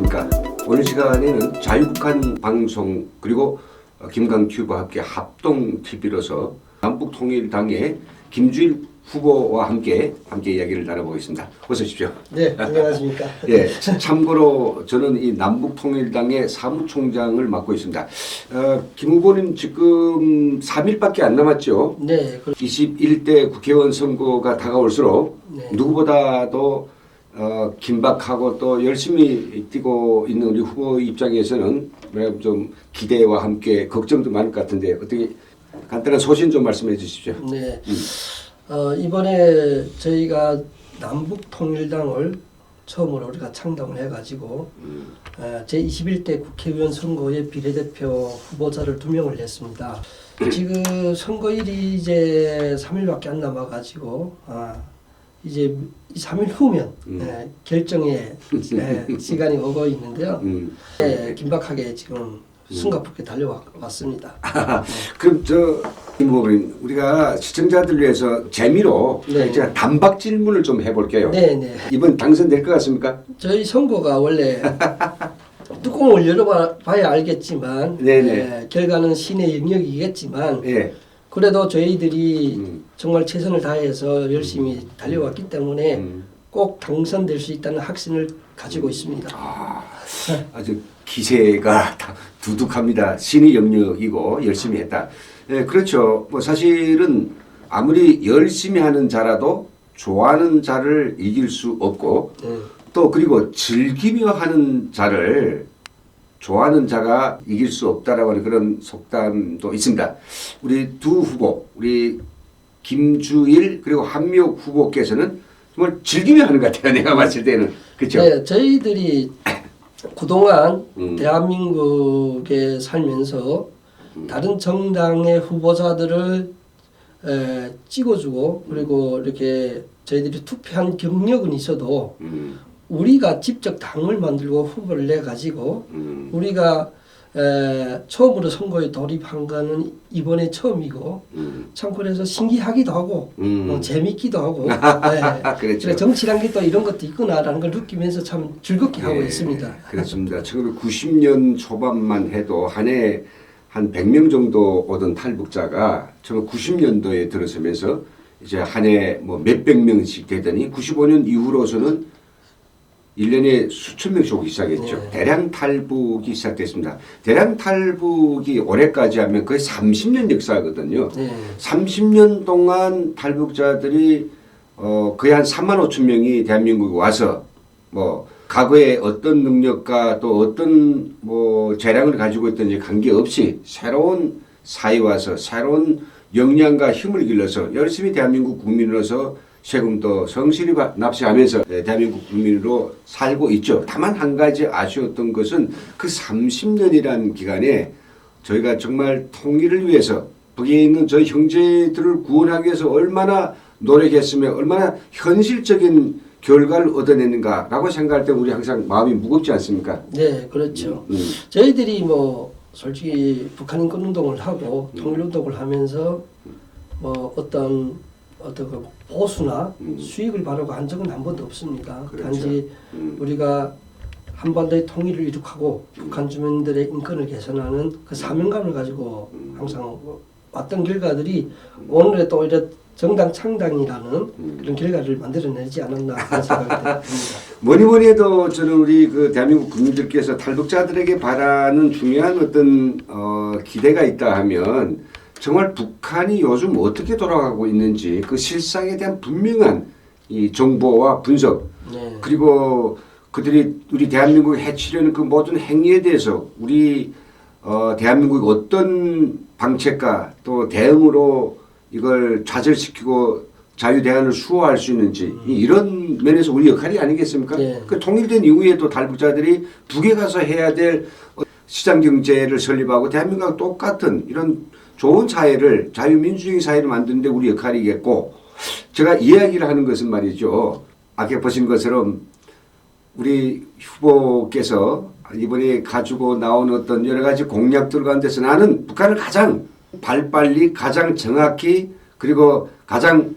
안녕하십니까. 오늘 시간에는 자유북한 방송 그리고 김강튜브와 함께 합동TV로서 남북통일당의 김주일 후보와 함께 이야기를 나눠보겠습니다. 어서 오십시오. 네, 안녕하십니까. 예, 참고로 저는 이 남북통일당의 사무총장을 맡고 있습니다. 김 후보는 지금 3일밖에 안 남았죠. 네. 21대 국회의원 선거가 다가올수록 네. 누구보다도 긴박하고 또 열심히 뛰고 있는 우리 후보 입장에서는 좀 기대와 함께 걱정도 많을 것 같은데 어떻게 간단한 소신 좀 말씀해 주십시오. 네. 이번에 저희가 남북통일당을 처음으로 우리가 창당을 해가지고 제21대 국회의원 선거에 비례대표 후보자를 2명을 냈습니다. 지금 선거일이 이제 3일밖에 안 남아가지고 이제 3일 후면 결정의 시간이 오고 있는데요. 긴박하게 지금 숨가쁘게 달려왔습니다. 그럼 김 후보님 우리가 시청자들 위해서 재미로 제가 단박 질문을 좀 해볼게요. 네네. 이번 당선될 것 같습니까? 저희 선거가 원래 뚜껑을 열어봐야 알겠지만 결과는 신의 영역이겠지만 그래도 저희들이 정말 최선을 다해서 열심히 달려왔기 때문에 꼭 당선될 수 있다는 확신을 가지고 있습니다. 아주 기세가 두둑합니다. 신의 영역이고 열심히 했다. 그렇죠. 뭐 사실은 아무리 열심히 하는 자라도 좋아하는 자를 이길 수 없고 또 그리고 즐기며 하는 자를 좋아하는 자가 이길 수 없다라고 하는 그런 속담도 있습니다. 우리 두 후보, 우리 김주일 그리고 한미옥 후보께서는 정말 즐기며 하는 것 같아요. 내가 봤을 때는. 그렇죠? 네, 저희들이 그동안 대한민국에 살면서 다른 정당의 후보자들을 찍어주고 그리고 이렇게 저희들이 투표한 경력은 있어도 우리가 직접 당을 만들고 후보를 내가지고 우리가 처음으로 선거에 돌입한 거는 이번에 처음이고 참 그래서 신기하기도 하고 재밌기도 하고 그렇죠. 정치란 게 또 이런 것도 있구나라는 걸 느끼면서 참 즐겁게 하고 있습니다. 그렇습니다. 1990년 초반만 해도 한 해 한 100명 정도 오던 탈북자가 1990년도에 들어서면서 이제 한 해 뭐 몇백 명씩 되더니 95년 이후로서는 1년에 수천 명씩 오기 시작했죠. 대량 탈북이 시작됐습니다. 대량 탈북이 올해까지 하면 거의 30년 역사거든요. 30년 동안 탈북자들이 거의 한 3만 5천 명이 대한민국에 와서 뭐 과거에 어떤 능력과 또 어떤 뭐 재량을 가지고 있든지 관계없이 새로운 사회에 와서 새로운 역량과 힘을 길러서 열심히 대한민국 국민으로서 세금도 성실히 납세하면서 대한민국 국민으로 살고 있죠. 다만 한 가지 아쉬웠던 것은 그 30년이라는 기간에 저희가 정말 통일을 위해서 북에 있는 저희 형제들을 구원하기 위해서 얼마나 노력했으며 얼마나 현실적인 결과를 얻어냈는가라고 생각할 때 우리 항상 마음이 무겁지 않습니까? 네, 그렇죠. 저희들이 뭐 솔직히 북한 인권운동을 하고 통일운동을 하면서 뭐 어떤 그 보수나 수익을 바라고 한 적은 한 번도 없습니다. 그렇죠. 단지 우리가 한반도의 통일을 이룩하고 북한 주민들의 인권을 개선하는 그 사명감을 가지고 항상 왔던 결과들이 오늘에 또 이런 정당 창당이라는 그런 결과를 만들어내지 않았나 하는 생각이 듭니다. 뭐니 해도 저는 우리 그 대한민국 국민들께서 탈북자들에게 바라는 중요한 어떤 기대가 있다 하면 정말 북한이 요즘 어떻게 돌아가고 있는지 그 실상에 대한 분명한 이 정보와 분석 그리고 그들이 우리 대한민국을 해치려는 그 모든 행위에 대해서 우리 대한민국이 어떤 방책과 또 대응으로 이걸 좌절시키고 자유대안을 수호할 수 있는지 이런 면에서 우리 역할이 아니겠습니까? 그 통일된 이후에도 탈북자들이 북에 가서 해야 될 시장경제를 설립하고 대한민국과 똑같은 이런 좋은 사회를 자유민주주의 사회를 만드는 데 우리 역할이겠고 제가 이야기를 하는 것은 말이죠. 아까 보신 것처럼 우리 후보께서 이번에 가지고 나온 어떤 여러 가지 공약들 가운데서 나는 북한을 가장 발빨리 가장 정확히 그리고 가장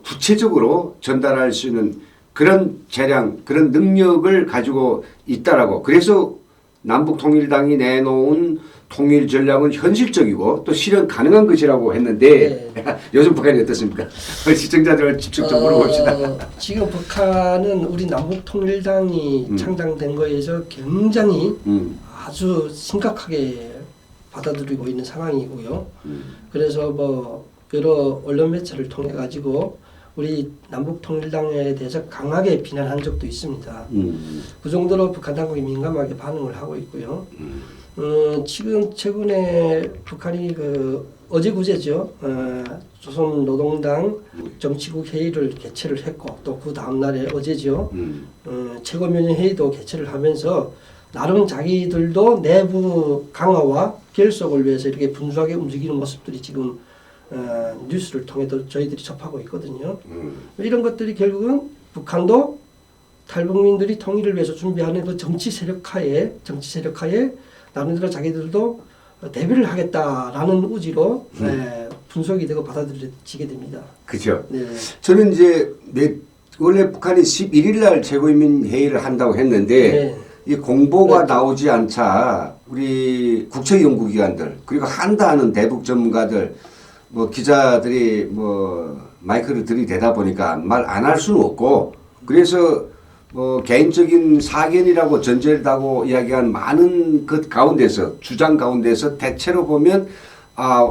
구체적으로 전달할 수 있는 그런 재량, 그런 능력을 가지고 있다라고. 그래서 남북통일당이 내놓은 통일 전략은 현실적이고 또 실현 가능한 것이라고 했는데 요즘 북한이 어떻습니까? 시청자들을 직접적으로 물어봅시다. 지금 북한은 우리 남북통일당이 창당된 거에서 굉장히 아주 심각하게 받아들이고 있는 상황이고요. 그래서 뭐 여러 언론 매체를 통해 가지고 우리 남북통일당에 대해서 강하게 비난한 적도 있습니다. 그 정도로 북한 당국이 민감하게 반응을 하고 있고요. 지금 최근에 북한이 어제 그제죠. 조선노동당 정치국 회의를 개최를 했고 또 그 다음 날에 어제죠. 최고위원 회의도 개최를 하면서 나름 자기들도 내부 강화와 결속을 위해서 이렇게 분주하게 움직이는 모습들이 지금 뉴스를 통해서 저희들이 접하고 있거든요. 이런 것들이 결국은 북한도 탈북민들이 통일을 위해서 준비하는 그 정치 세력하에 나름대로 자기들도 대비를 하겠다라는 의지로 분석이 되고 받아들여지게 됩니다. 그죠. 네. 저는 이제 원래 북한이 11일 날 최고인민 회의를 한다고 했는데 이 공보가 나오지 않자 우리 국책연구기관들 그리고 한다 하는 대북 전문가들 뭐 기자들이 뭐 마이크를 들이대다 보니까 말 안 할 수는 없고 그래서 뭐 개인적인 사견이라고 전제를 하고 이야기한 많은 것 가운데서 주장 가운데서 대체로 보면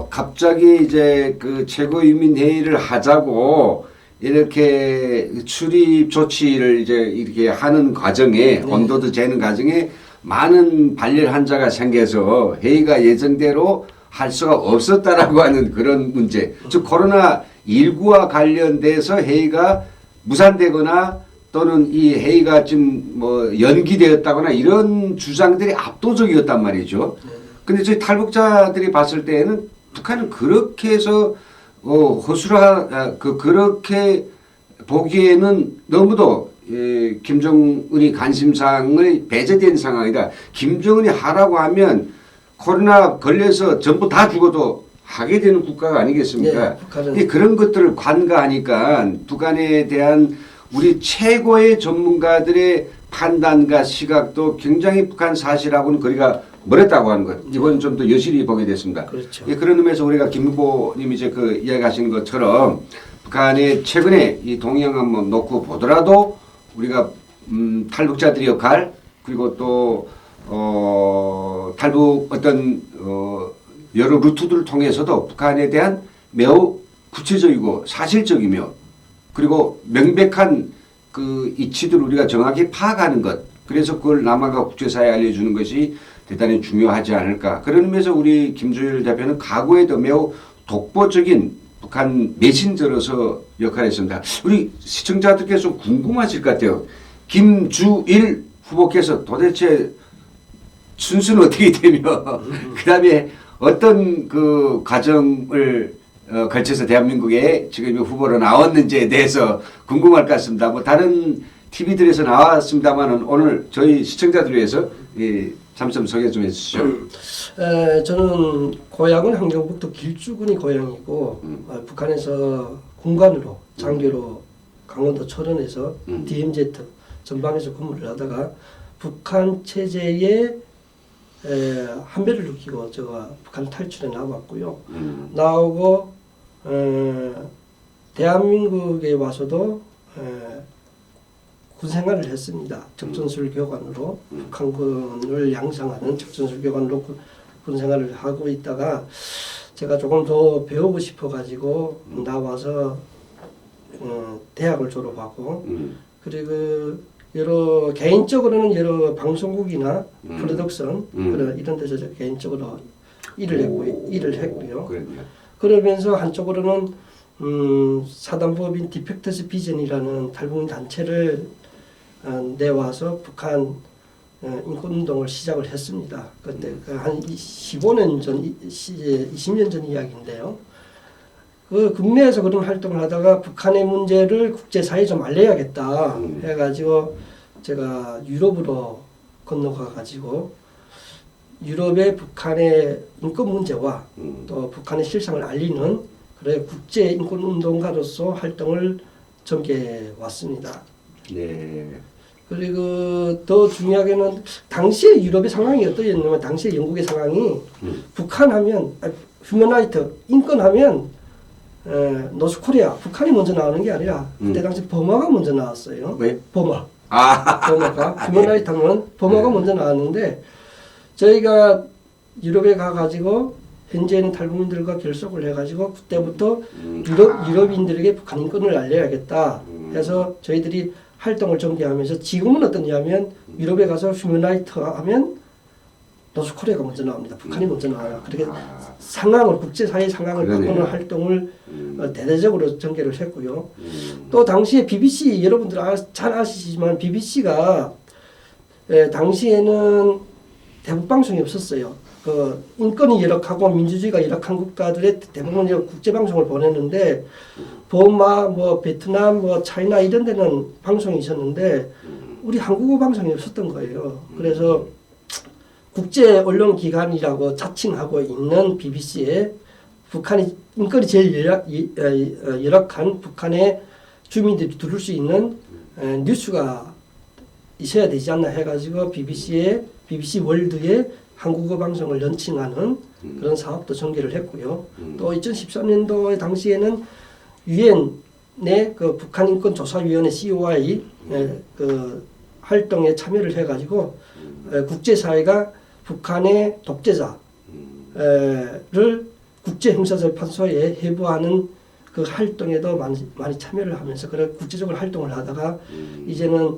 갑자기 이제 그 최고인민회의를 하자고 이렇게 출입 조치를 이제 이렇게 하는 과정에 온도도 재는 과정에 많은 발열 환자가 생겨서 회의가 예정대로 할 수가 없었다라고 하는 그런 문제. 즉 코로나19와 관련돼서 회의가 무산되거나 또는 이 회의가 좀 뭐 연기되었다거나 이런 주장들이 압도적이었단 말이죠. 근데 저희 탈북자들이 봤을 때에는 북한은 그렇게 해서 그렇게 보기에는 너무도 김정은이 관심사항의 배제된 상황이다. 김정은이 하라고 하면 코로나 걸려서 전부 다 죽어도 하게 되는 국가가 아니겠습니까? 네, 그런 것들을 관가하니까 북한에 대한 우리 최고의 전문가들의 판단과 시각도 굉장히 북한 사실하고는 거리가 멀었다고 하는 것. 이건 좀 더 여실히 보게 됐습니다. 그렇죠. 그런 의미에서 우리가 김후보님이 이제 그 이야기하시는 것처럼 북한의 최근에 이 동향 한번 놓고 보더라도 우리가 탈북자들의 역할 그리고 또 탈북 여러 루트들을 통해서도 북한에 대한 매우 구체적이고 사실적이며 그리고 명백한 그 이치들을 우리가 정확히 파악하는 것. 그래서 그걸 남한과 국제사회에 알려주는 것이 대단히 중요하지 않을까. 그런 의미에서 우리 김주일 대표는 과거에도 매우 독보적인 북한 메신저로서 역할을 했습니다. 우리 시청자들께서 좀 궁금하실 것 같아요. 김주일 후보께서 도대체 순수는 어떻게 되며 그 다음에 어떤 그 과정을 걸쳐서 대한민국에 지금 후보로 나왔는지에 대해서 궁금할 것 같습니다. 뭐 다른 TV들에서 나왔습니다만은 오늘 저희 시청자들 위해서 잠시 소개 좀 해주시죠. 저는 고향은 함경북도 길주군이 고향이고 북한에서 군관으로 장교로 강원도 철원에서 DMZ 전방에서 근무를 하다가 북한 체제에 한 배를 느끼고 제가 북한 탈출해 나왔고요. 나오고 대한민국에 와서도 군 생활을 했습니다. 적전술 교관으로 북한군을 양성하는 적전술 교관으로 군 생활을 하고 있다가 제가 조금 더 배우고 싶어 가지고 나와서 대학을 졸업하고 그리고 여러 개인적으로는 여러 방송국이나 프로덕션 이런 데서 개인적으로 일을 했고요. 그러면서 한쪽으로는 사단법인 디펙터스 비전이라는 탈북민 단체를 내와서 북한 인권운동을 시작을 했습니다. 그때 한 15년 전, 20년 전 이야기인데요. 그 국내에서 그런 활동을 하다가 북한의 문제를 국제사회에 좀 알려야겠다 해가지고 제가 유럽으로 건너가가지고 유럽의 북한의 인권 문제와 또 북한의 실상을 알리는 그래 국제 인권 운동가로서 활동을 전개해 왔습니다. 네. 그리고 더 중요하게는 당시에 유럽의 상황이 어떠했냐면 당시에 영국의 상황이 북한하면 휴먼라이트 인권하면 노스코리아 북한이 먼저 나오는 게 아니라 그때 당시 버마가 먼저 나왔어요. 왜? 버마. 아. 버마가 휴먼라이트 하면 버마가 먼저 나왔는데 저희가 유럽에 가가지고 현재는 탈북민들과 결속을 해가지고 그때부터 유럽인들에게 북한 인권을 알려야겠다 해서 저희들이 활동을 전개하면서 지금은 어떠냐면 유럽에 가서 휴먼라이트 하면 노스코리아가 먼저 나옵니다. 북한이 먼저 나와요. 그렇게 상황을 국제사회 상황을 바꾸는 활동을 대대적으로 전개를 했고요. 또 당시에 BBC 여러분들 잘 아시지만 BBC가 당시에는 대북 방송이 없었어요. 그 인권이 열악하고 민주주의가 열악한 국가들의 대부분 국제 방송을 보냈는데 버마, 뭐 베트남, 뭐 차이나 이런 데는 방송이 있었는데 우리 한국어 방송이 없었던 거예요. 그래서 국제 언론 기관이라고 자칭하고 있는 BBC에 북한이 인권이 제일 열악한 북한의 주민들이 들을 수 있는 뉴스가 있어야 되지 않나 해가지고 BBC 월드에 한국어 방송을 런칭하는 그런 사업도 전개를 했고요. 또 2013년도에 당시에는 유엔의 그 북한 인권 조사위원회 COI 그 활동에 참여를 해가지고 국제사회가 북한의 독재자를 국제형사재판소에 해부하는 그 활동에도 많이 참여를 하면서 그런 국제적으로 활동을 하다가 이제는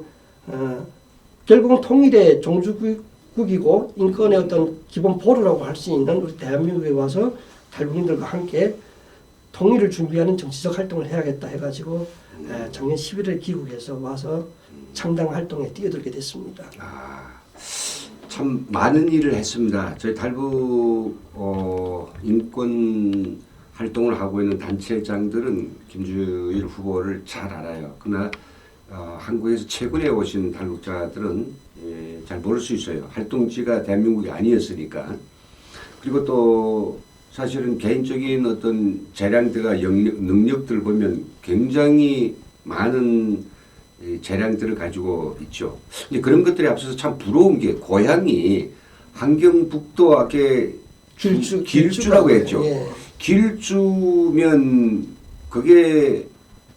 결국은 통일의 종주국이고 인권의 어떤 기본 보루라고 할 수 있는 우리 대한민국에 와서 탈북민들과 함께 통일을 준비하는 정치적 활동을 해야겠다 해가지고 작년 11월 귀국해서 와서 창당 활동에 뛰어들게 됐습니다. 참 많은 일을 했습니다. 저희 탈북 인권 활동을 하고 있는 단체장들은 김주일 후보를 잘 알아요. 그러나 한국에서 최근에 오신 탈북자들은 잘 모를 수 있어요. 활동지가 대한민국이 아니었으니까. 그리고 또 사실은 개인적인 어떤 재량들과 능력들을 보면 굉장히 많은 재량들을 가지고 있죠. 근데 그런 것들에 앞서서 참 부러운 게 고향이 함경북도하게 길주라고 했죠. 예. 길주면 그게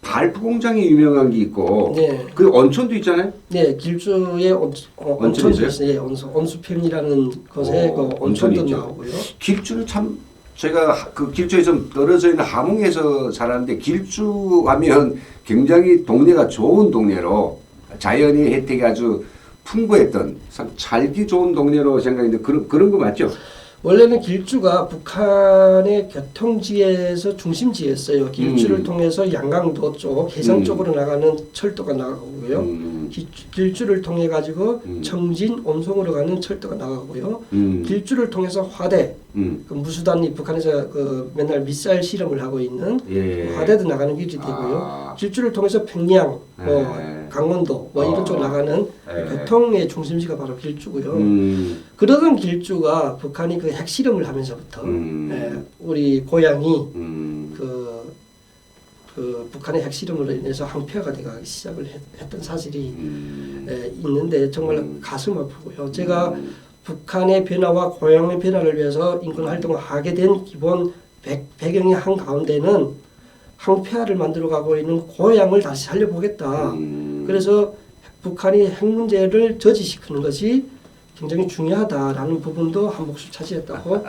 발프 공장이 유명한 게 있고 네. 그 온천도 있잖아요. 네, 길주에 온천도 있어요. 예, 온수편이라는 곳에 그 온천도 나오고요. 길주는 참 제가 그 길주에 좀 떨어져 있는 함흥에서 살았는데 길주 하면 굉장히 동네가 좋은 동네로 자연의 혜택이 아주 풍부했던 참 살기 좋은 동네로 생각했는데 그런 거 맞죠? 원래는 길주가 북한의 교통지에서 중심지였어요. 길주를 통해서 양강도 쪽, 해상 쪽으로 나가는 철도가 나가고요. 길주를 통해 가지고 청진, 온송으로 가는 철도가 나가고요. 길주를 통해서 화대, 그 무수단이 북한에서 그 맨날 미사일 실험을 하고 있는 화대도 나가는 길이 되고요. 길주를 통해서 평양, 강원도 이런 쪽 나가는 교통의 중심지가 바로 길주고요. 그러던 길주가 북한이 그 핵실험을 하면서부터 우리 고향이 그 북한의 핵실험으로 인해서 항폐화가 되기 시작을 했던 사실이 있는데 정말 가슴 아프고요. 제가 북한의 변화와 고향의 변화를 위해서 인권 활동을 하게 된 기본 배경의 한 가운데는 항폐화를 만들어가고 있는 고향을 다시 살려보겠다. 그래서 북한이 핵 문제를 저지시키는 것이 굉장히 중요하다라는 부분도 한 몫을 차지했다고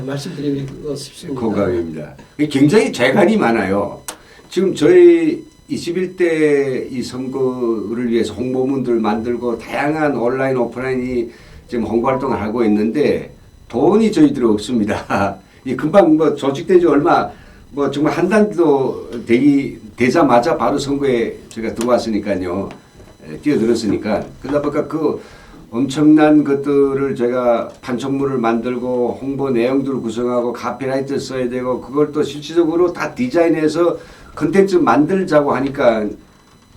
말씀드리고 싶습니다. 공감입니다. 굉장히 재간이 많아요. 지금 저희 21대 이 선거를 위해서 홍보문들 만들고 다양한 온라인 오프라인이 지금 홍보 활동을 하고 있는데 돈이 저희들은 없습니다. 이 금방 뭐 조직된 지 얼마 정말 한 달도 되자마자 바로 선거에 제가 들어왔으니까요. 뛰어들었으니까. 그러다 보니까 그 엄청난 것들을 제가 판촉물을 만들고 홍보 내용들을 구성하고 카피라이트 써야 되고 그걸 또 실질적으로 다 디자인해서 컨텐츠 만들자고 하니까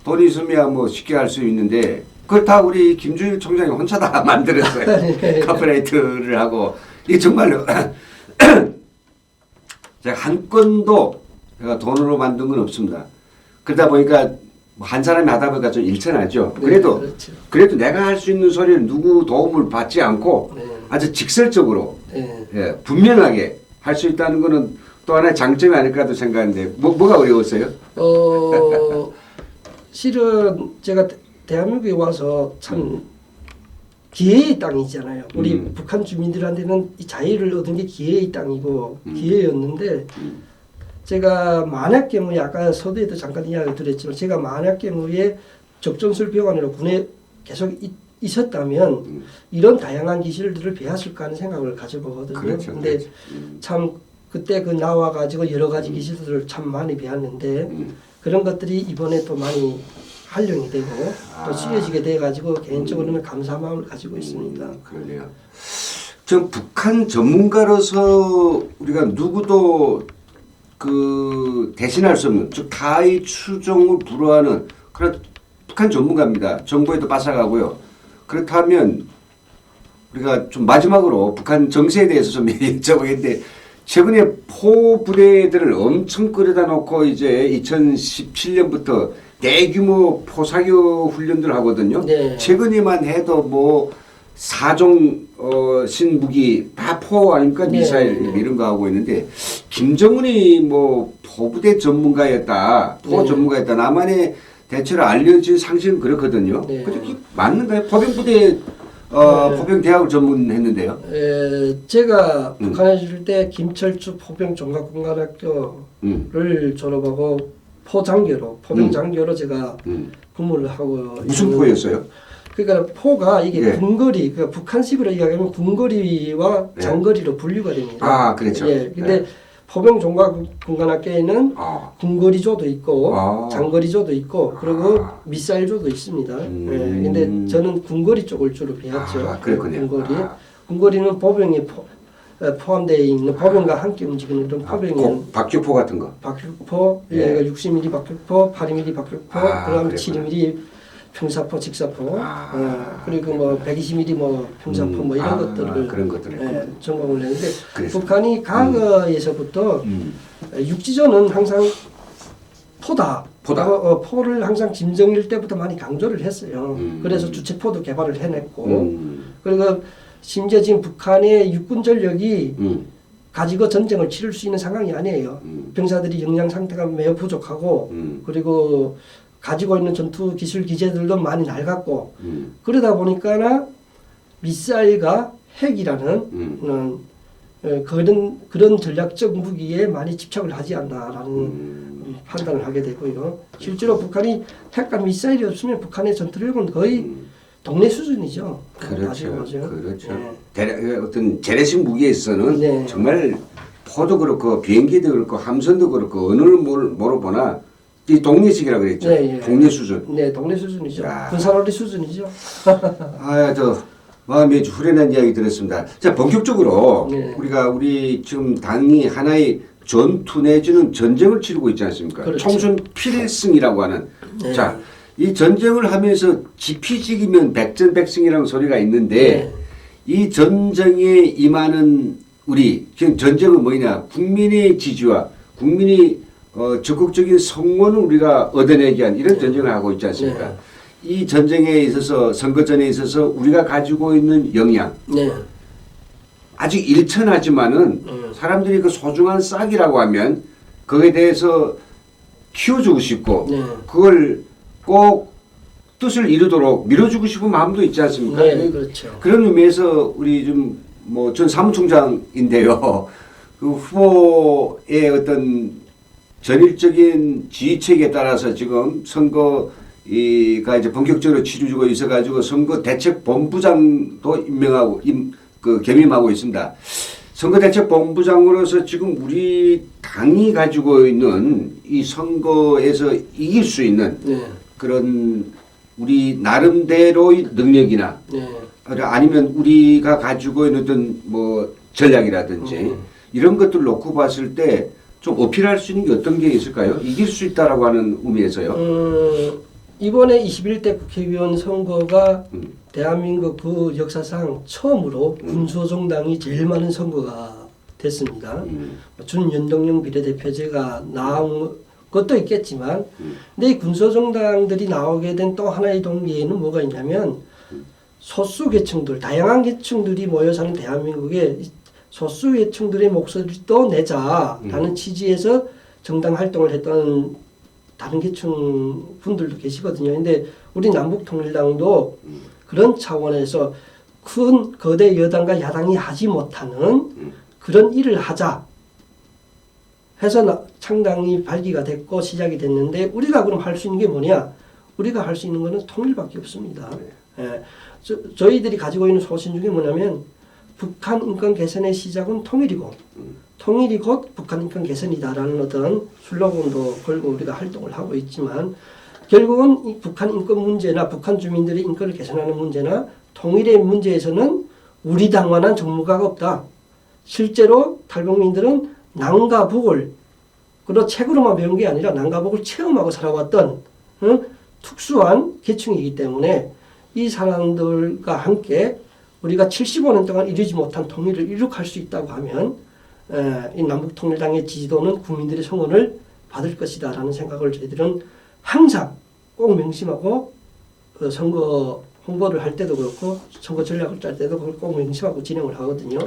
돈이 있으면 뭐 쉽게 할 수 있는데 그걸 다 우리 김주일 총장이 혼자 다 만들었어요. 카피라이트를 하고 이게 정말로 제가 한 건도 제가 돈으로 만든 건 없습니다. 그러다 보니까 한 사람이 하다 보니까 좀 일천하죠. 네, 그래도 그렇죠. 그래도 내가 할 수 있는 소리를 누구 도움을 받지 않고 네. 아주 직설적으로 네. 예, 분명하게 할 수 있다는 거는 또 하나의 장점이 아닐까도 생각하는데 뭐가 어려웠어요? 실은 제가 대한민국에 와서 참 기회의 땅이잖아요. 우리 북한 주민들한테는 이 자유를 얻은 게 기회의 땅이고 기회였는데 제가 만약경우에 아까 서두에도 잠깐 이야기 드렸지만 제가 만약경우에 적전술 병원으로 군에 계속 있었다면 이런 다양한 기술들을 배웠을까 하는 생각을 가져보거든요. 그렇죠, 근데 그렇죠. 참 그때 그 나와 가지고 여러 가지 기술들을 참 많이 배웠는데 그런 것들이 이번에 또 많이 활용이 되고 또 쓰여지게 돼 가지고 개인적으로는 감사한 마음을 가지고 있습니다. 그러네요. 좀 북한 전문가로서 우리가 누구도 그 대신할 수 없는 즉 타의 추종을 불허하는 그런 북한 전문가입니다. 정보에도 빠삭하고요. 그렇다면 우리가 좀 마지막으로 북한 정세에 대해서 좀 여쭤보겠는데 최근에 포 부대들을 엄청 끌어다 놓고 이제 2017년부터 대규모 포사교 훈련들 하거든요. 네. 최근에만 해도 뭐 4종 신무기 다 포 아닙니까? 네. 미사일 이런 거 하고 있는데 김정은이 뭐 포부대 전문가였다. 포 네. 전문가였다. 남한의 대체로 알려진 상식은 그렇거든요. 네. 그게 맞는가요? 포병부대 포병 대학을 전문했는데요. 제가 북한에 있을 때 김철주 포병 종합군관학교를 졸업하고 포병 장교로 제가 근무를 하고 무슨 있는- 포였어요? 그러니까 포가 이게 예. 군거리, 그러니까 북한식으로 이야기하면 군거리와 예. 장거리로 분류가 됩니다. 아, 그렇죠. 예. 근데 예. 포병 종합군관학교에는 아, 군거리조도 있고 아. 장거리조도 있고 그리고 아. 미사일조도 있습니다. 예. 근데 저는 군거리 쪽을 주로 배웠죠. 아, 그렇군요. 군거리. 아. 군거리는 포병에 포함되어 있는 포병과 함께 움직이는 그런 포병이 박격포 같은 거. 박격포, 예. 60mm 박격포, 82mm 박격포, 아, 그다음 그랬구나. 72mm 평사포, 직사포, 아. 그리고 뭐 120mm 뭐 평사포 뭐 이런 것들을 그런 것들을 예, 전공을 했는데 그랬어요. 북한이 과거에서부터 육지전은 항상 포다. 포다. 포를 항상 김정일 때부터 많이 강조를 했어요. 그래서 주체포도 개발을 해냈고 그리고 심지어 지금 북한의 육군 전력이 가지고 전쟁을 치를 수 있는 상황이 아니에요. 병사들이 영양 상태가 매우 부족하고 그리고 가지고 있는 전투 기술 기재들도 많이 낡았고 그러다 보니까 미사일과 핵이라는 그런 전략적 무기에 많이 집착을 하지 않나라는 판단을 하게 되고요. 실제로 북한이 핵과 미사일이 없으면 북한의 전투력은 거의 동네 수준이죠. 그렇죠. 보죠. 그렇죠. 네. 어떤 재래식 무기에 있어서는 네. 정말 포도 그렇고 비행기도 그렇고 함선도 그렇고 어느 뭐로 보나 이 동네식이라고 그랬죠. 네, 예. 동네 수준. 네, 동네 수준이죠. 야. 군사놀이 수준이죠. 저 마음이 아주 후련한 이야기 들었습니다. 자, 본격적으로 네. 우리 지금 당이 하나의 전투 내지는 전쟁을 치르고 있지 않습니까? 그렇죠. 청순 필승이라고 하는. 네. 자, 이 전쟁을 하면서 지피지기면 백전백승이라는 소리가 있는데 네. 이 전쟁에 임하는 우리 지금 전쟁은 뭐냐? 국민의 지지와 국민이 적극적인 성원을 우리가 얻어내기 위한 이런 전쟁을 하고 있지 않습니까? 네. 이 전쟁에 있어서 선거전에 있어서 우리가 가지고 있는 역량 네. 아직 일천하지만은 사람들이 그 소중한 싹이라고 하면 거기에 대해서 키워주고 싶고 네. 그걸 꼭 뜻을 이루도록 밀어주고 싶은 마음도 있지 않습니까? 네, 그렇죠. 그런 의미에서 우리 좀 뭐 전 사무총장인데요. 그 후보의 어떤 전일적인 지휘책에 따라서 지금 선거가 이제 본격적으로 치러지고 있어가지고 선거 대책 본부장도 임명하고 겸임하고 있습니다. 선거대책본부장으로서 지금 우리 당이 가지고 있는 이 선거에서 이길 수 있는 네. 그런 우리 나름대로의 능력이나 네. 아니면 우리가 가지고 있는 어떤 뭐 전략이라든지 이런 것들을 놓고 봤을 때 좀 어필할 수 있는 게 어떤 게 있을까요? 이길 수 있다라고 하는 의미에서요. 이번에 21대 국회의원 선거가 대한민국 그 역사상 처음으로 군소정당이 제일 많은 선거가 됐습니다. 준연동형 비례대표제가 나온 그것도 있겠지만, 근데 이 군소정당들이 나오게 된 또 하나의 동기에는 뭐가 있냐면 소수 계층들, 다양한 계층들이 모여 사는 대한민국에 소수 계층들의 목소리도 내자라는 취지에서 정당 활동을 했던 다른 계층 분들도 계시거든요. 근데 우리 남북통일당도 그런 차원에서 큰 거대 여당과 야당이 하지 못하는 그런 일을 하자 해서 창당이 발기가 됐고 시작이 됐는데, 우리가 그럼 할 수 있는 게 뭐냐? 우리가 할 수 있는 거는 통일밖에 없습니다. 예. 저희들이 가지고 있는 소신 중에 뭐냐면 북한 인권 개선의 시작은 통일이고 통일이 곧 북한 인권 개선이다라는 어떤 슬로건도 걸고 우리가 활동을 하고 있지만, 결국은 이 북한 인권 문제나 북한 주민들의 인권을 개선하는 문제나 통일의 문제에서는 우리 당만한 전문가가 없다. 실제로 탈북민들은 남과 북을, 그리고 책으로만 배운 게 아니라 남과 북을 체험하고 살아왔던 특수한 계층이기 때문에 이 사람들과 함께 우리가 75년 동안 이루지 못한 통일을 이룩할 수 있다고 하면 이 남북통일당의 지지도는 국민들의 성원을 받을 것이다 라는 생각을 저희들은 항상 꼭 명심하고 선거 홍보를 할 때도 그렇고 선거 전략을 짤 때도 그걸 꼭 명심하고 진행을 하거든요.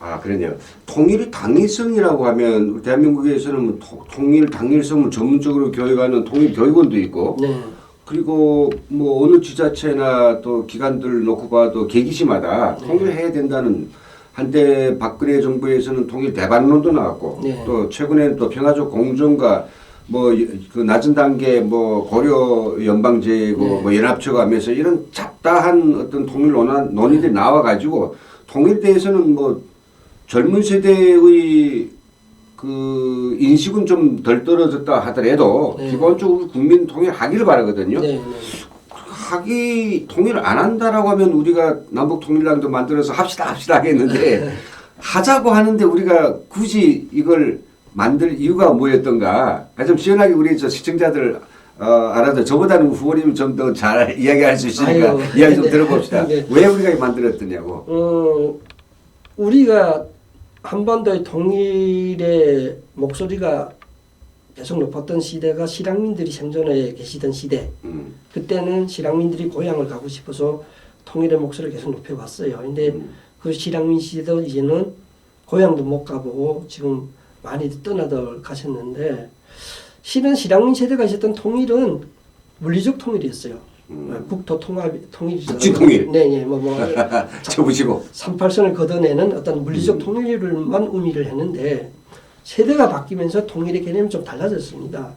아, 그러네요. 통일의 당위성이라고 하면 우리 대한민국에서는 뭐 통일 당위성을 전문적으로 교육하는 통일교육원도 있고, 네. 그리고 뭐 어느 지자체나 또 기관들 놓고 봐도 계기시마다 통일해야 된다는, 한때 박근혜 정부에서는 통일 대반론도 나왔고, 네. 또 최근에는 또 평화적 공존과 뭐 그 낮은 단계 뭐 고려 연방제고 네. 뭐 연합처가 하면서 이런 잡다한 어떤 통일 논의들이 나와가지고 통일대에서는 뭐 젊은 세대의 그 인식은 좀 덜 떨어졌다 하더라도 네. 기본적으로 국민 통일하기를 바라거든요. 네. 통일을 안 한다라고 하면 우리가 남북통일당도 만들어서 합시다 하겠는데 하자고 하는데 우리가 굳이 이걸 만들 이유가 뭐였던가, 좀 시원하게 우리 저 시청자들 알아도 저보다는 후보님 좀 더 잘 이야기할 수 있으니까 아유, 이야기 좀 들어봅시다. 네. 왜 우리가 만들었더냐고. 우리가 한반도의 통일의 목소리가 계속 높았던 시대가 실향민들이 생존해 계시던 시대. 그때는 실향민들이 고향을 가고 싶어서 통일의 목소리를 계속 높여왔어요. 근데 그 실향민 시대도 이제는 고향도 못 가보고 지금 많이 떠나들 가셨는데, 실은 실향민 세대가 있었던 통일은 물리적 통일이었어요. 국토 통일이죠. 국지 통일. 네, 쳐보시고. 38선을 걷어내는 어떤 물리적 통일만 의미를 했는데, 세대가 바뀌면서 통일의 개념이 좀 달라졌습니다.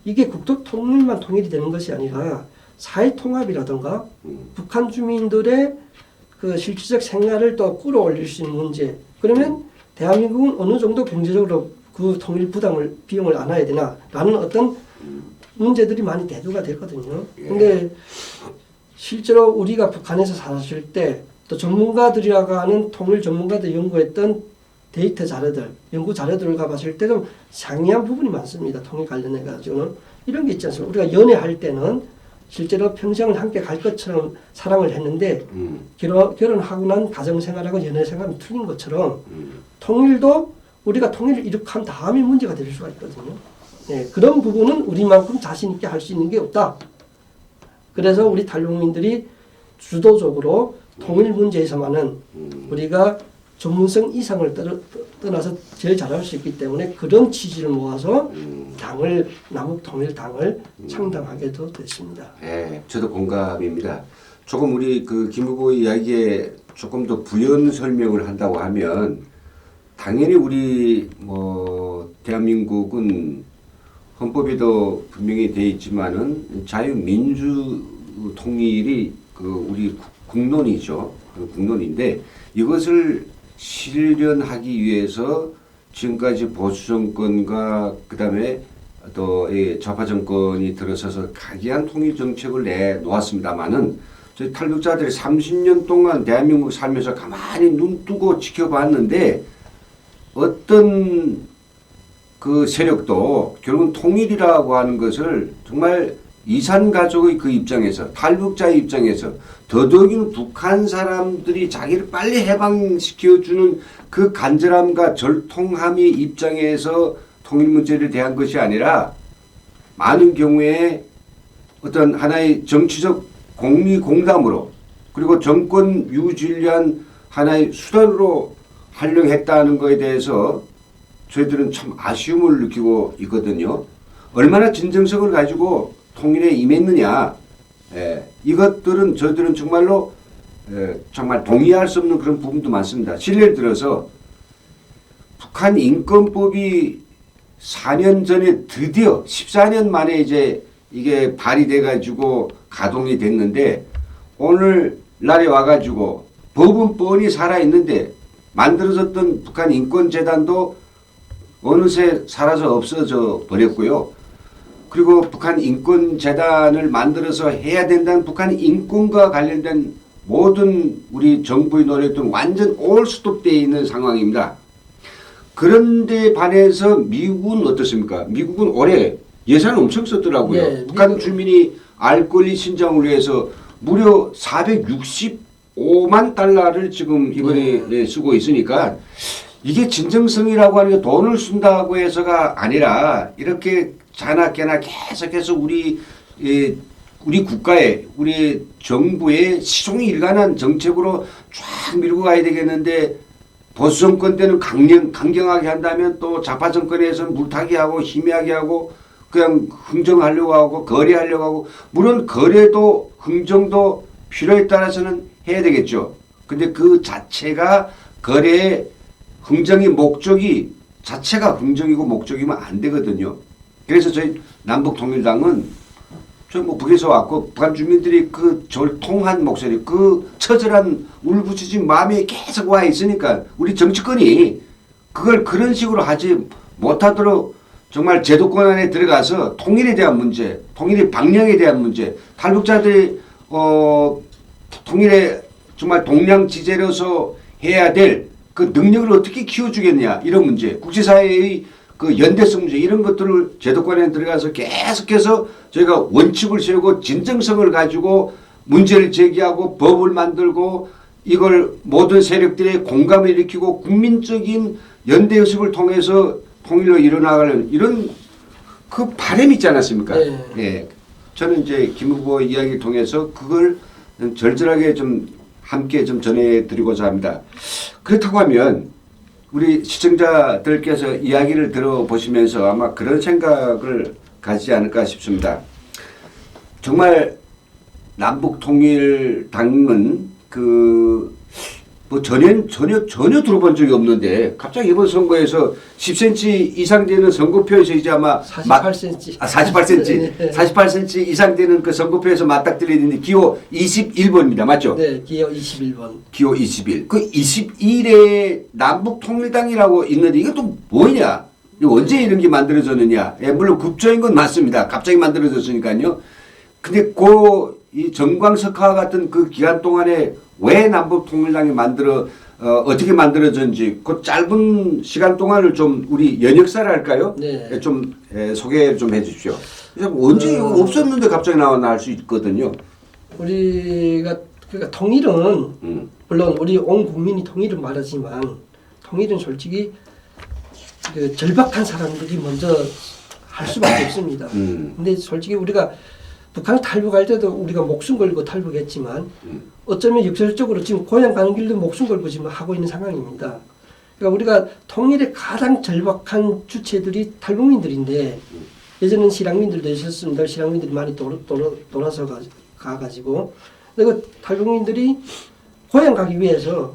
이게 국토 통일만 통일이 되는 것이 아니라 사회 통합이라든가 북한 주민들의 그 실질적 생활을 또 끌어올릴 수 있는 문제. 그러면 대한민국은 어느 정도 경제적으로 그 통일 부담을 비용을 안아야 되나라는 어떤 문제들이 많이 대두가 됐거든요. 근데 실제로 우리가 북한에서 살았을 때 또 전문가들이라고 하는 통일 전문가들 연구했던 데이터 자료들, 연구 자료들을 가봤을 때도 상이한 부분이 많습니다. 통일 관련해 가지고는 이런 게 있지 않습니까? 우리가 연애할 때는 실제로 평생을 함께 갈 것처럼 사랑을 했는데 결혼하고 난 가정생활하고 연애생활은 틀린 것처럼 통일도 우리가 통일을 이룩한 다음에 문제가 될 수가 있거든요. 네, 그런 부분은 우리만큼 자신 있게 할 수 있는 게 없다. 그래서 우리 탈북민들이 주도적으로 통일 문제에서만은 우리가 전문성 이상을 떠나서 제일 잘할 수 있기 때문에 그런 취지를 모아서 남북통일당을 창당하게도 됐습니다. 네, 저도 공감입니다. 조금 우리 그 김 후보 이야기에 조금 더 부연 설명을 한다고 하면, 당연히 우리 뭐 대한민국은 헌법에도 분명히 되어 있지만은 자유민주 통일이 그 우리 국론이죠. 국론인데 이것을 실현하기 위해서 지금까지 보수 정권과 그다음에 또 좌파 정권이 들어서서 각이한 통일 정책을 내놓았습니다만은 저희 탈북자들이 30년 동안 대한민국 살면서 가만히 눈 뜨고 지켜봤는데 어떤 그 세력도 결국은 통일이라고 하는 것을 정말 이산가족의 그 입장에서, 탈북자의 입장에서, 더더욱이 북한 사람들이 자기를 빨리 해방시켜주는 그 간절함과 절통함의 입장에서 통일 문제를 대한 것이 아니라 많은 경우에 어떤 하나의 정치적 공리공담으로 그리고 정권 유지를 위한 하나의 수단으로 활용했다는 것에 대해서 저희들은 참 아쉬움을 느끼고 있거든요. 얼마나 진정성을 가지고 통일에 임했느냐. 이것들은 저희들은 정말로 정말 동의할 수 없는 그런 부분도 많습니다. 실례를 들어서 북한 인권법이 4년 전에 드디어 14년 만에 이제 이게 발의돼 가지고 가동이 됐는데 오늘 날에 와가지고 법은 뻔히 살아있는데 만들어졌던 북한 인권재단도 어느새 사라져 없어져 버렸고요. 그리고 북한 인권재단을 만들어서 해야 된다는 북한 인권과 관련된 모든 우리 정부의 노력들은 완전 올스톱되어 있는 상황입니다. 그런데 반해서 미국은 어떻습니까? 미국은 올해 예산을 엄청 썼더라고요. 네, 북한 주민이 알 권리 신장을 위해서 무려 465만 달러를 지금 이번에 쓰고 있으니까 이게 진정성이라고 하는 게 돈을 쓴다고 해서가 아니라 이렇게 자나깨나 계속해서 우리 국가의 우리 정부의 시종이 일관한 정책으로 쫙 밀고 가야 되겠는데 보수 정권 때는 강경하게 한다면 또 좌파 정권에서는 물타기 하고 희미하게 하고 그냥 흥정하려고 하고 거래하려고 하고 물론 거래도 흥정도 필요에 따라서는 해야 되겠죠. 근데 그 자체가 거래의 흥정의 목적이 자체가 흥정이고 목적이면 안 되거든요. 그래서 저희 남북통일당은 저 뭐 북에서 왔고 북한 주민들이 그 절통한 목소리 그 처절한 울부짖은 마음이 계속 와 있으니까 우리 정치권이 그걸 그런 식으로 하지 못하도록 정말 제도권 안에 들어가서 통일에 대한 문제, 통일의 방향에 대한 문제, 탈북자들이 통일에 정말 동량지대로서 해야 될 그 능력을 어떻게 키워주겠냐 이런 문제, 국제사회의 그 연대성 문제 이런 것들을 제도권에 들어가서 계속해서 저희가 원칙을 세우고 진정성을 가지고 문제를 제기하고 법을 만들고 이걸 모든 세력들의 공감을 일으키고 국민적인 연대의식을 통해서 통일로 일어나가는 이런 그 바람이 있지 않았습니까? 네. 예. 저는 이제 김 후보 이야기를 통해서 그걸 절절하게 좀 함께 좀 전해드리고자 합니다. 그렇다고 하면 우리 시청자들께서 이야기를 들어보시면서 아마 그런 생각을 가지지 않을까 싶습니다. 정말 남북통일당은 뭐 전혀 들어본 적이 없는데 갑자기 이번 선거에서 10cm 이상 되는 선거표에서 이제 아마 48cm. 48cm. 네. 48cm 이상 되는 그 선거표에서 맞닥뜨리는데 기호 21번입니다. 맞죠? 네, 기호 21번. 기호 21. 그 21에 남북통일당이라고 있는데 이게 또 뭐냐? 이거 언제 이런 게 만들어졌느냐? 예, 물론 급조인 건 맞습니다. 갑자기 만들어졌으니까요. 근데 이 정광석화와 같은 그 기간 동안에 왜 남북통일당이 어떻게 만들어졌는지 그 짧은 시간 동안을 좀 우리 연역사를 할까요? 네. 좀 소개 좀 해주십시오. 언제 없었는데 갑자기 나왔나 할 수 있거든요. 우리가 그러니까 통일은 물론 우리 온 국민이 통일을 말하지만 통일은 솔직히 그 절박한 사람들이 먼저 할 수밖에 없습니다. 근데 솔직히 우리가 북한 탈북할 때도 우리가 목숨 걸고 탈북했지만 어쩌면 역설적으로 지금 고향 가는 길도 목숨 걸고 지금 하고 있는 상황입니다. 그러니까 우리가 통일의 가장 절박한 주체들이 탈북민들인데 예전엔 실향민들도 있었습니다. 실향민들이 많이 돌아서 가가지고 그 탈북민들이 고향 가기 위해서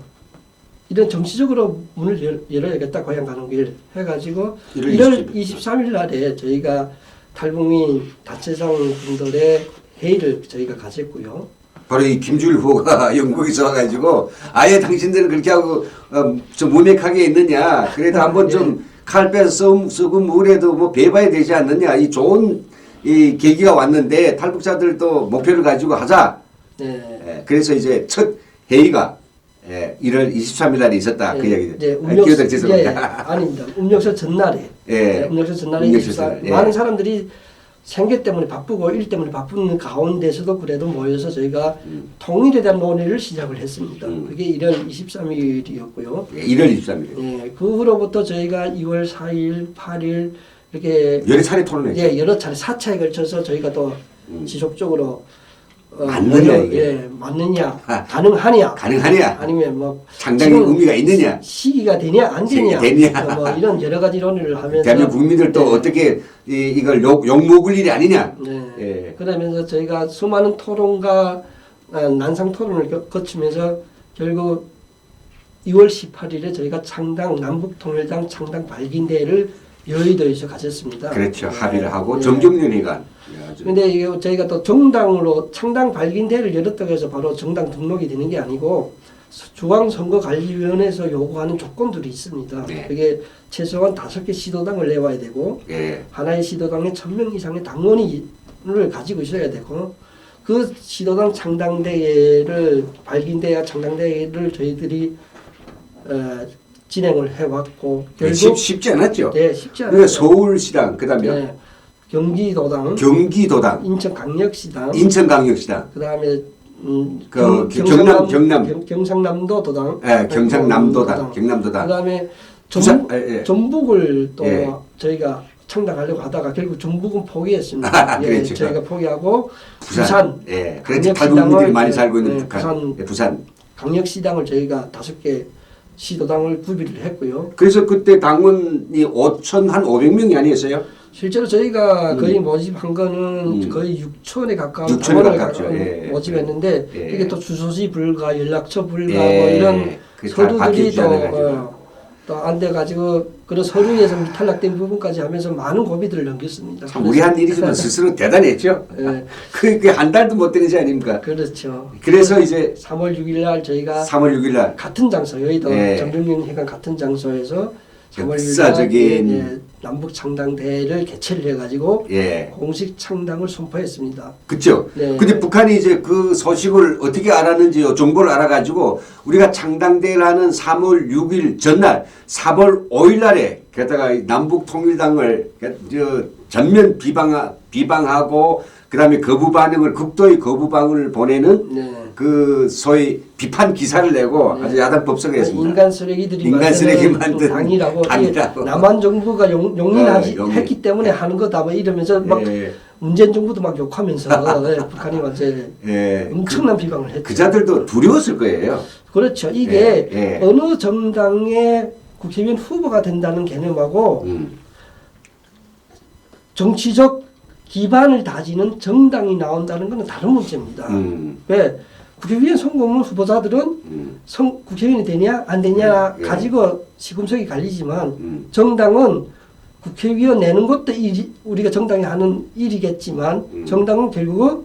이런 정치적으로 문을 열어야겠다 고향 가는 길 해가지고 1월 23일 날에 저희가 탈북민 단체장 분들의 회의를 저희가 가졌고요. 바로 이 김주일 후보가 영국에서 와가지고 아예 당신들은 그렇게 하고 좀 무맥하게 있느냐 그래도 한번 좀 칼 빼서 쓰고 물에도 뭐 배봐야 되지 않느냐 이 좋은 이 계기가 왔는데 탈북자들도 목표를 가지고 하자. 네. 그래서 이제 첫 회의가 1월 23일 날에 있었다. 그 얘기죠. 네, 기억들 죄송합니다. 아닙니다. 음력서 전날에. 음력서 전날에 24, 많은 사람들이 생계 때문에 바쁘고 일 때문에 바쁜 가운데서도 그래도 모여서 저희가 통일에 대한 논의를 시작을 했습니다. 그게 1월 23일이었고요. 1월 23일. 네, 그 후로부터 저희가 2월 4일, 8일 이렇게 여러 차례 토론했죠. 예, 여러 차례 4차에 걸쳐서 저희가 또 음. 지속적으로 맞느냐, 이게? 예, 맞느냐, 가능하냐, 가능하냐? 아니면 뭐 상당히 지금 의미가 있느냐? 시기가 되냐 안 되냐, 시기 되냐? 뭐 이런 여러 가지 논의를 하면서 대한민국 국민들도 네. 어떻게 이걸 욕먹을 일이 아니냐? 네. 예. 그러면서 저희가 수많은 토론과 난상 토론을 거치면서 결국 2월 18일에 저희가 남북통일당 창당 발기대회를 여의도에서 가졌습니다. 그렇죠. 합의를 하고 네. 정경련회관. 근데 이게 저희가 또 정당으로 창당 발기대회를 열었다고 해서 바로 정당 등록이 되는 게 아니고 중앙선거관리위원회에서 요구하는 조건들이 있습니다. 네. 그게 최소한 5개 시도당을 내와야 되고 예. 하나의 시도당에 1000명 이상의 당원을 가지고 있어야 되고 그 시도당 창당대회를 발기대회와 창당대회를 저희들이 진행을 해왔고 결국 쉽지 않았죠. 네, 쉽지 않아요. 그러니까 서울시당, 그다음에 네, 경기도당, 경기도당, 인천광역시당, 인천광역시당, 그다음에 경상남도 도당, 예, 경상남도당, 경남도당. 그다음에 부산, 예. 전북을 또 예. 저희가 창당하려고 하다가 결국 전북은 포기했습니다. 예, 그렇죠. 저희가 포기하고 부산, 예, 그렇지. 탈북민들이 많이 살고 있는 예, 북한, 부산. 강력시당을 저희가 5개 시도당을 구비를 했고요. 그래서 그때 당원이 5,500명이 아니었어요? 실제로 저희가 거의 모집한 거는 거의 6천에 가까운 6천에 당원을 가깝죠. 예. 모집했는데 예. 이게 또 주소지 불가, 연락처 불가 뭐 예. 이런 그게 다 서류들이 바뀌지 않아가지고. 또 안 돼가지고 그런 서류에서 탈락된 부분까지 하면서 많은 고비들을 넘겼습니다. 참 우리 한 일이지만 스스로 대단했죠. 예. 그게 한 달도 못 되는지 아닙니까? 그렇죠. 그래서 이제 3월 6일 날 저희가 3월 6일 날 같은 장소 여의도 예. 정경련회관 같은 장소에서 3월 6일 역사적인 남북 창당대회를 개최를 해가지고 예. 공식 창당을 선포했습니다. 그렇죠. 네. 근데 북한이 이제 그 소식을 어떻게 알았는지 정보를 알아가지고 우리가 창당대회를 하는 3월 6일 전날 4월 5일 날에 게다가 남북 통일당을 전면 비방하고 그다음에 거부 반응을 극도의 거부 반응을 보내는 네. 그 소위 비판 기사를 내고 네. 아주 야단 법석을 했습니다. 인간 쓰레기들이 인간 쓰레기 만든 당이라고 당이라고. 남한 정부가 용인하지 용인. 했기 때문에 하는 거다 뭐 이러면서 막 예. 문재인 정부도 막 욕하면서 네, 북한이 완전 예. 엄청난 비방을 했죠. 그 자들도 두려웠을 거예요. 그렇죠. 이게 예, 예. 어느 정당의 국회의원 후보가 된다는 개념하고 정치적 기반을 다지는 정당이 나온다는 것은 다른 문제입니다. 왜? 국회의원 선거문 후보자들은 국회의원이 되냐 안 되냐 예, 예. 가지고 시금석이 갈리지만 정당은 국회의원 내는 것도 우리가 정당이 하는 일이겠지만 정당은 결국은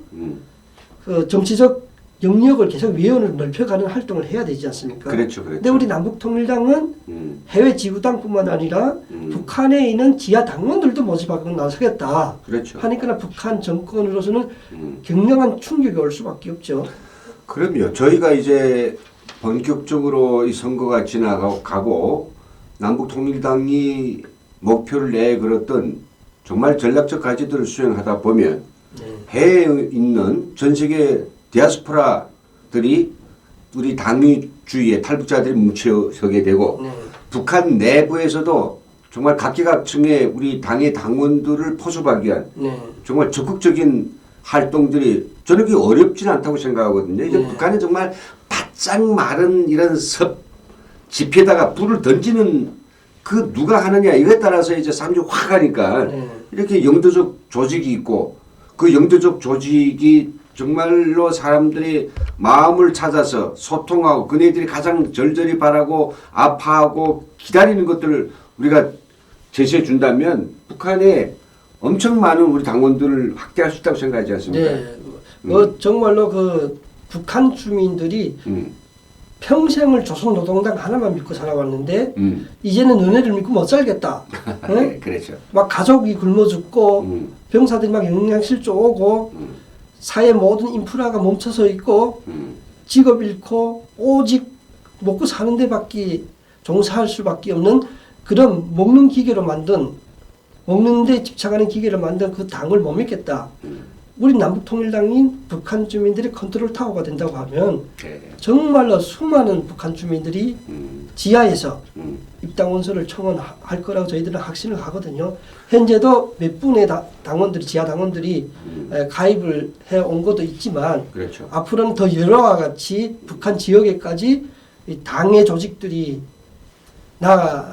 그 정치적 영역을 계속 위원을 넓혀가는 활동을 해야 되지 않습니까? 그렇죠, 그렇죠. 근데 우리 남북통일당은 해외 지구당뿐만 아니라 북한에 있는 지하 당원들도 모집하고 나서겠다. 그렇죠. 하니까 북한 정권으로서는 굉장한 충격이 올 수밖에 없죠. 그럼요. 저희가 이제 본격적으로 이 선거가 지나가고 남북통일당이 목표를 내걸었던 정말 전략적 가치들을 수행하다 보면 해외에 있는 전 세계 디아스포라들이 우리 당위주의에 탈북자들이 뭉쳐서게 되고 북한 내부에서도 정말 각계각층의 우리 당의 당원들을 포섭하기 위한 정말 적극적인 활동들이 저는 그게 어렵지는 않다고 생각하거든요. 이제 북한은 정말 바짝 마른 이런 섭 지피에다가 불을 던지는 그 누가 하느냐 이거에 따라서 이제 사람들이 확 하니까 이렇게 영도적 조직이 있고 그 영도적 조직이 정말로 사람들이 마음을 찾아서 소통하고 그네들이 가장 절절히 바라고 아파하고 기다리는 것들을 우리가 제시해 준다면 북한에 엄청 많은 우리 당원들을 확대할 수 있다고 생각하지 않습니까? 네. 정말로 그 북한 주민들이 평생을 조선노동당 하나만 믿고 살아왔는데 이제는 너네를 믿고 못 살겠다. 네, 그렇죠. 막 가족이 굶어 죽고 병사들이 막 영양실조 오고 사회 모든 인프라가 멈춰서 있고 직업 잃고 오직 먹고 사는 데밖에 종사할 수밖에 없는 그런 먹는 기계로 만든 먹는 데 집착하는 기계를 만든 그 당을 못 믿겠다. 우리 남북통일당인 북한 주민들이 컨트롤 타워가 된다고 하면 정말로 수많은 북한 주민들이 지하에서 입당 원서를 청원할 거라고 저희들은 확신을 하거든요. 현재도 몇 분의 당원들이 지하 당원들이 가입을 해온 것도 있지만 그렇죠. 앞으로는 더 여러와 같이 북한 지역에까지 이 당의 조직들이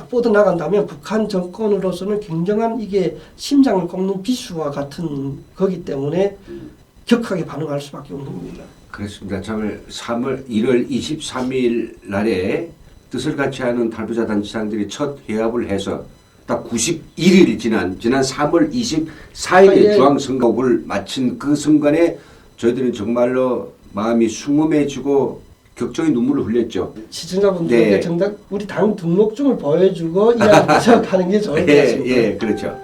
뻗어나간다면 북한 정권으로서는 굉장한 이게 심장을 꺾는 비수와 같은 거기 때문에 격하게 반응할 수밖에 없는 겁니다. 그렇습니다. 정말 1월 23일 날에 뜻을 같이 하는 탈북자 단체장들이 첫 회합을 해서 딱 91일이 지난 3월 24일에 예. 중앙선거를 마친 그 순간에 저희들은 정말로 마음이 숭엄해지고 격정의 눈물을 흘렸죠. 시청자분들에게 네. 정답 우리 당 등록증을 보여주고 이야기해서 가는 게 좋을 것 같습니다. 예, 그렇죠.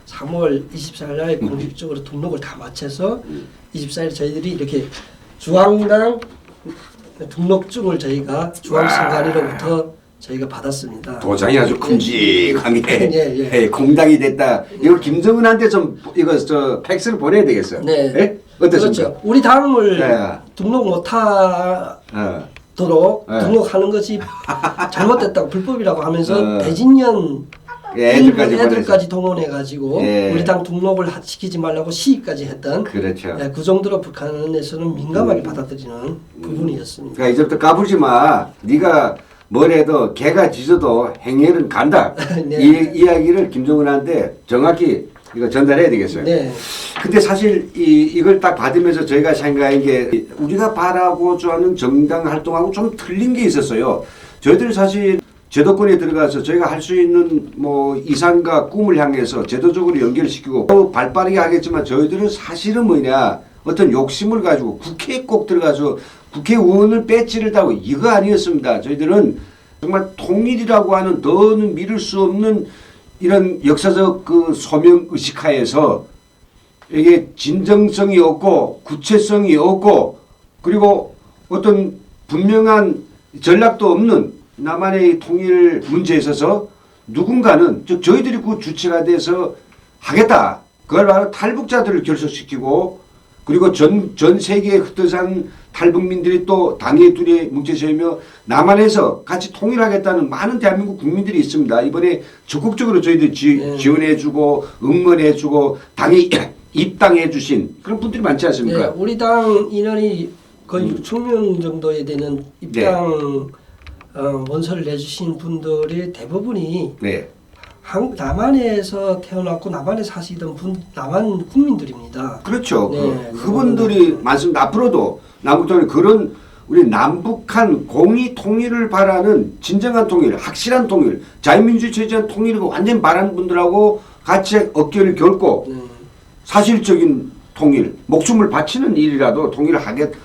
3월 24일 날 공식적으로 등록을 다 마쳐서 24일 저희들이 이렇게 중앙당 등록증을 저희가 중앙선관위로부터 저희가 받았습니다. 도장이 아주 큼직하게 예. 공당이 됐다. 이걸 김정은한테 좀 이거 저 팩스를 보내야 되겠어요. 네. 예? 어떻습니까? 그렇죠. 우리 당을 네. 등록 못하도록 네. 등록하는 것이 잘못됐다고 불법이라고 하면서 네. 대진년 애들까지 애들까지 동원해가지고 예. 우리 당 등록을 시키지 말라고 시위까지 했던 그렇죠. 그 정도로 북한에서는 민감하게 받아들이는 부분이었습니다. 그러니까 이제부터 까불지 마. 네가 뭐래도 개가 짖어도 행렬은 간다. 네. 이 이야기를 김정은한테 정확히 이거 전달해야 되겠어요. 네. 근데 사실 이걸 딱 받으면서 저희가 생각한 게 우리가 바라고자 하는 정당 활동하고 좀 틀린 게 있었어요. 저희들이 사실 제도권에 들어가서 저희가 할 수 있는 뭐 이상과 꿈을 향해서 제도적으로 연결시키고 또 발빠르게 하겠지만 저희들은 사실은 뭐냐 어떤 욕심을 가지고 국회에 꼭 들어가서 국회의원을 배지를 달고 이거 아니었습니다. 저희들은 정말 통일이라고 하는 더는 미룰 수 없는 이런 역사적 그 소명 의식하에서 이게 진정성이 없고 구체성이 없고 그리고 어떤 분명한 전략도 없는 남한의 통일 문제에 있어서 누군가는 즉 저희들이 그 주체가 돼서 하겠다. 그걸 바로 탈북자들을 결속시키고 그리고 전 세계에 흩어진 탈북민들이 또 당의 둘에 뭉쳐서이며 남한에서 같이 통일하겠다는 많은 대한민국 국민들이 있습니다. 이번에 적극적으로 저희들 지원해주고 응원해주고 당에 입당해주신 그런 분들이 많지 않습니까? 네, 우리 당 인원이 거의 6,000명 정도에 되는 입당 원서를 내주신 분들의 대부분이 네. 남한에서 태어났고 남한에 사시던 남한 국민들입니다. 그렇죠. 네, 그분들이 많습니다. 앞으로도 남북통일 그런 우리 남북한 공의 통일을 바라는 진정한 통일, 확실한 통일, 자유민주주의 체제한 통일을 완전 바라는 분들하고 같이 어깨를 결고 사실적인 통일, 목숨을 바치는 일이라도 통일을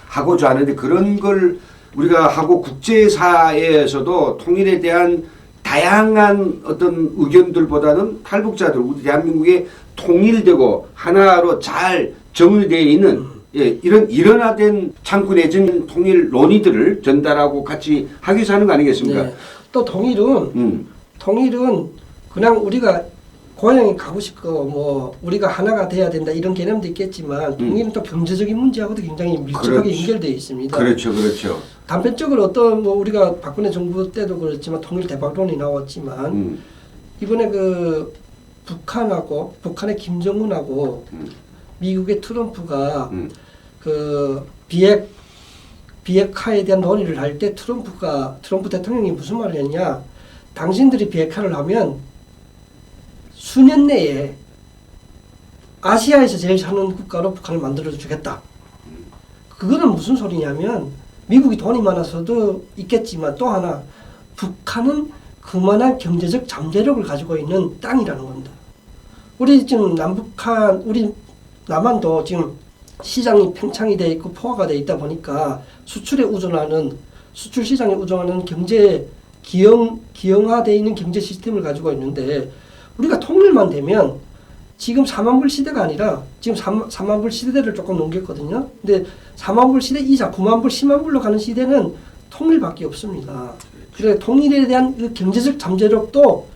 하고자 하는데 그런 걸 우리가 하고 국제사회에서도 통일에 대한 다양한 어떤 의견들보다는 탈북자들, 우리 대한민국에 통일되고 하나로 잘 정리되어 있는 이런 일원화된 창구 내진 통일 논의들을 전달하고 같이 하기 위해서 하는 거 아니겠습니까? 네. 또 통일은 그냥 우리가 고향에 가고 싶고 뭐 우리가 하나가 돼야 된다 이런 개념도 있겠지만 통일은 또 경제적인 문제하고도 굉장히 밀접하게 연결되어 있습니다. 그렇죠. 단편적으로 어떤 뭐 우리가 박근혜 정부 때도 그렇지만 통일 대박론이 나왔지만 이번에 그 북한의 김정은하고 미국의 트럼프가 그 비핵화에 대한 논의를 할 때 트럼프 대통령이 무슨 말을 했냐? 당신들이 비핵화를 하면 수년 내에 아시아에서 제일 사는 국가로 북한을 만들어 주겠다. 그거는 무슨 소리냐면 미국이 돈이 많아서도 있겠지만 또 하나 북한은 그만한 경제적 잠재력을 가지고 있는 땅이라는 겁니다. 우리 지금 우리 남한도 지금 시장이 팽창이 돼 있고 포화가 돼 있다 보니까 수출 시장에 우존하는 경제 기형화되어 있는 경제 시스템을 가지고 있는데 우리가 통일만 되면 지금 4만 불 시대가 아니라 지금 3만 불 시대를 조금 넘겼거든요. 근데 4만 불 시대 이자 9만 불, 10만 불로 가는 시대는 통일밖에 없습니다. 그래서 통일에 대한 그 경제적 잠재력도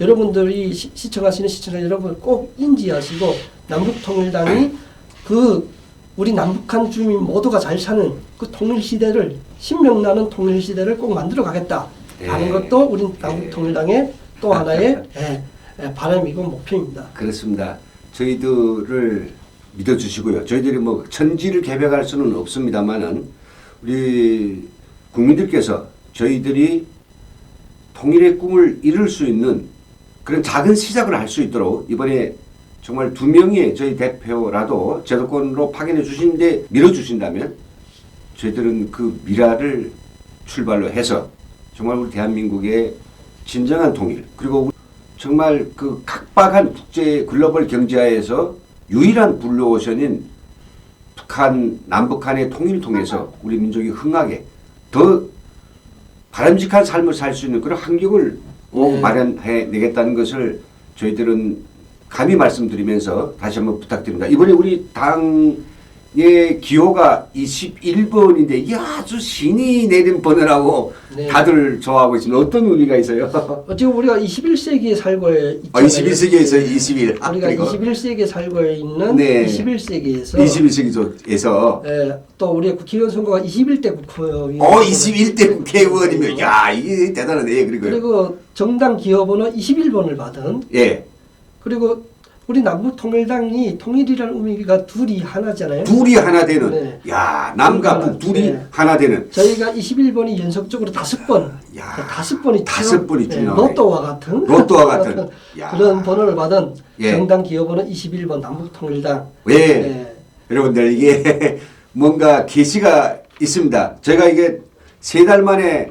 여러분들이 시청하시는 시청자 여러분 꼭 인지하시고 남북통일당이 그 우리 남북한 주민 모두가 잘 사는 그 통일시대를 신명나는 통일시대를 꼭 만들어 가겠다 하는 예. 것도 우리 남북통일당의 또 하나의 바람이고 목표입니다. 그렇습니다. 저희들을 믿어주시고요. 저희들이 뭐 천지를 개벽할 수는 없습니다만은 우리 국민들께서 저희들이 통일의 꿈을 이룰 수 있는 그런 작은 시작을 할 수 있도록 이번에 정말 2명의 저희 대표라도 제도권으로 파견해 주시는데 밀어주신다면 저희들은 그 미라를 출발로 해서 정말 우리 대한민국의 진정한 통일 그리고 정말 그 각박한 국제 글로벌 경제하에서 유일한 블루오션인 북한, 남북한의 통일을 통해서 우리 민족이 흥하게 더 바람직한 삶을 살 수 있는 그런 환경을 꼭 마련해 내겠다는 것을 저희들은 감히 말씀드리면서 다시 한번 부탁드립니다. 이번에 우리 당의 기호가 21번인데 이게 아주 신이 내린 번호라고 네. 다들 좋아하고 있습니다. 어떤 의미가 있어요? 지금 우리가 21세기에 살고 있잖아요. 21세기에서 21. 우리가 21세기에 살고 있는 네. 21세기에서 21세기에서 또 우리의 국회의원 선거가 21대 국회의원 21대 국회의원이면 야 이게 대단하네. 그리고 정당 기호번호 21번을 받은 예. 그리고 우리 남북통일당이 통일이라는 의미가 둘이 하나잖아요. 둘이 하나 되는 네. 야 남과 북 둘이 네. 하나 되는 저희가 21번이 연속적으로 5번, 야, 5번이 5번이 쭉 나오네. 로또와 같은 야. 그런 번호를 받은 예. 정당 기호번호 21번 남북통일당. 예. 예. 여러분들 이게 뭔가 계시가 있습니다. 제가 이게 3달 만에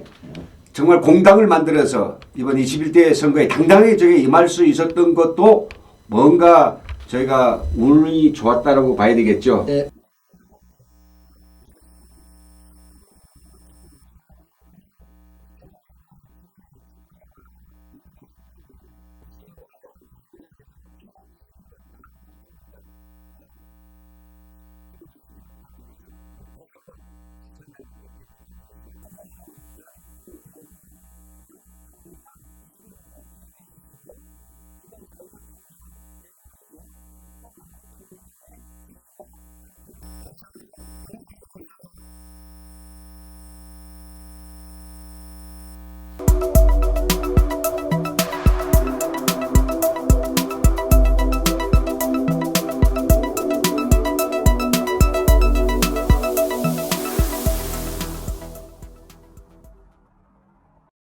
정말 공당을 만들어서 이번 21대 선거에 당당하게 저게 임할 수 있었던 것도 뭔가 저희가 운이 좋았다라고 봐야 되겠죠. 네.